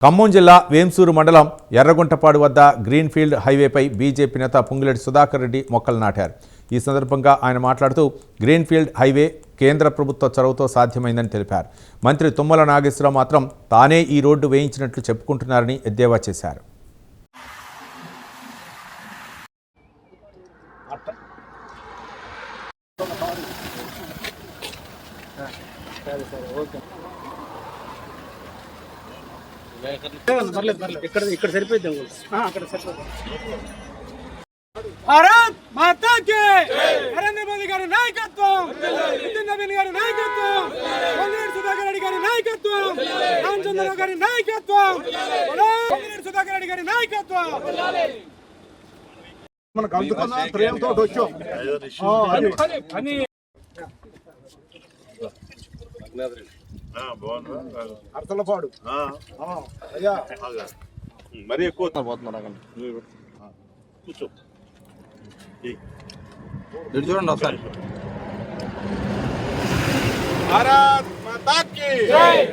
ఖమ్మం జిల్లా వేంసూరు మండలం ఎర్రగుంటపాడు వద్ద గ్రీన్ఫీల్డ్ హైవేపై బీజేపీ నేత పొంగులేటి సుధాకర్ రెడ్డి మొక్కలు నాటారు. ఈ సందర్భంగా ఆయన మాట్లాడుతూ గ్రీన్ఫీల్డ్ హైవే కేంద్ర ప్రభుత్వ చొరవతో సాధ్యమైందని తెలిపారు. మంత్రి తుమ్మల నాగేశ్వరరావు మాత్రం తానే ఈ రోడ్డు వేయించినట్లు చెప్పుకుంటున్నారని ఎద్దేవా చేశారు. ఇక్కడ సరిపోయింది అక్కడ సరిపోతుంది. భారత్ మాతా కి నరేంద్ర మోదీ గారి నాయకత్వం, నితిన్ నవీన్ గారి నాయకత్వం, పొంగులేటి సుధాకర్ రెడ్డి గారి నాయకత్వం, రామచంద్రరావు గారి నాయకత్వం, పొంగులేటి సుధాకర్ రెడ్డి గారి నాయకత్వం. మనకు అందుకున్న ప్రేమతో వచ్చాం. అర్తలపాడు అయ్యా మరీ ఎక్కువ కూర్చో చూడండి ఒకసారి. భారత్ మాతా కీ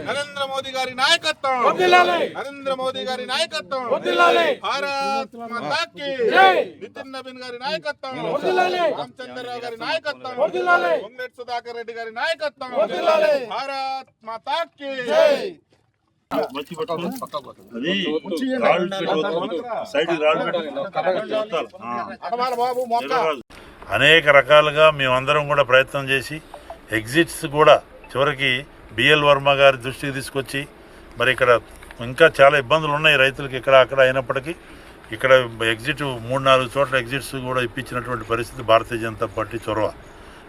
నరేంద్ర మోదీ గారి నాయకత్వం, నరేంద్ర మోదీ గారి నాయకత్వం, భారత్ మాతా కీ నితిన్ నవీన్ గారి నాయకత్వం, రామచంద్రరావు గారి నాయకత్వం, పొంగులేటి సుధాకర్ రెడ్డి గారి నాయకత్వం, భారత్ మాతా కీ. అనేక రకాలుగా మేమందరం కూడా ప్రయత్నం చేసి ఎగ్జిట్స్ కూడా చివరికి బిఎల్ వర్మ గారి దృష్టికి తీసుకొచ్చి మరి ఇక్కడ ఇంకా చాలా ఇబ్బందులు ఉన్నాయి రైతులకు ఇక్కడ అక్కడ అయినప్పటికీ ఇక్కడ ఎగ్జిట్ 3-4 చోట్ల ఎగ్జిట్స్ కూడా ఇప్పించినటువంటి పరిస్థితి భారతీయ జనతా పార్టీ చొరవ.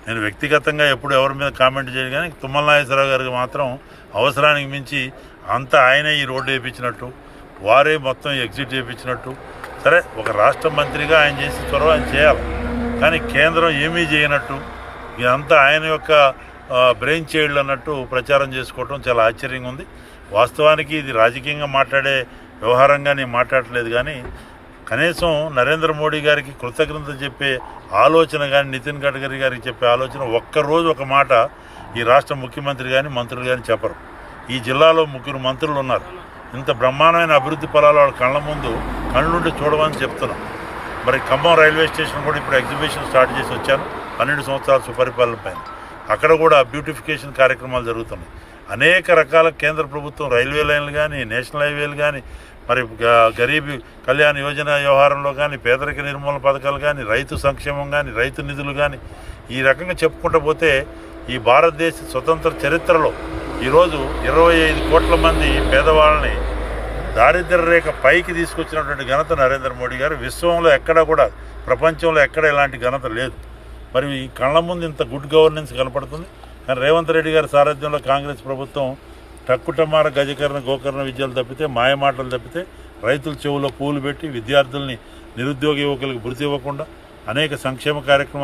నేను వ్యక్తిగతంగా ఎప్పుడు ఎవరి మీద కామెంట్ చేయను, కానీ తుమ్మల నాగేశ్వరరావు గారికి మాత్రం అవసరానికి మించి అంతా ఆయనే ఈ రోడ్డు వేయించినట్టు, వారే మొత్తం ఎగ్జిట్ చేయించినట్టు. సరే, ఒక రాష్ట్ర మంత్రిగా ఆయన చేసి చొరవ ఆయన చేయాలి, కానీ కేంద్రం ఏమీ చేయనట్టు ఇదంతా ఆయన యొక్క బ్రెయిన్ చైల్డ్ అన్నట్టు ప్రచారం చేసుకోవటం చాలా ఆశ్చర్యంగా ఉంది. వాస్తవానికి ఇది రాజకీయంగా మాట్లాడే వ్యవహారంగా నేను మాట్లాడలేదు, కానీ కనీసం నరేంద్ర మోడీ గారికి కృతజ్ఞత చెప్పే ఆలోచన కానీ నితిన్ గడ్కరీ గారికి చెప్పే ఆలోచన ఒక్కరోజు ఒక మాట ఈ రాష్ట్ర ముఖ్యమంత్రి కానీ మంత్రులు కానీ చెప్పరు. ఈ జిల్లాలో 3 మంత్రులు ఉన్నారు. ఇంత బ్రహ్మాండమైన అభివృద్ధి ఫలాలు వాళ్ళ కళ్ళ ముందు కళ్ళుండి చూడమని చెప్తున్నాం. మరి ఖమ్మం రైల్వే స్టేషన్ కూడా ఇప్పుడు ఎగ్జిబిషన్ స్టార్ట్ చేసి వచ్చాను. 12 సంవత్సరాల సుపరిపాలన పైన అక్కడ కూడా బ్యూటిఫికేషన్ కార్యక్రమాలు జరుగుతున్నాయి. అనేక రకాల కేంద్ర ప్రభుత్వం రైల్వే లైన్లు కానీ, నేషనల్ హైవేలు కానీ, మరి గరీబ్ కళ్యాణ్ యోజన వ్యవహారంలో కానీ, పేదరిక నిర్మూలన పథకాలు కానీ, రైతు సంక్షేమం కానీ, రైతు నిధులు కానీ, ఈ రకంగా చెప్పుకుంటూ పోతే ఈ భారతదేశ స్వతంత్ర చరిత్రలో ఈరోజు 25 కోట్ల మంది పేదవాళ్ళని దారిద్ర్య రేఖ పైకి తీసుకొచ్చినటువంటి ఘనత నరేంద్ర మోడీ గారు. విశ్వంలో ఎక్కడా కూడా, ప్రపంచంలో ఎక్కడ ఇలాంటి ఘనత లేదు. మరి ఈ కళ్ళ ముందు ఇంత గుడ్ గవర్నెన్స్ కనపడుతుంది. కానీ రేవంత్ రెడ్డి గారి సారథ్యంలో కాంగ్రెస్ ప్రభుత్వం టక్కుటమార గజకరణ గోకరణ విద్యలు తప్పితే, మాయమాటలు తప్పితే, రైతుల చెవులో పూలు పెట్టి విద్యార్థుల్ని, నిరుద్యోగ యువకులకు భృతి ఇవ్వకుండా అనేక సంక్షేమ కార్యక్రమాలు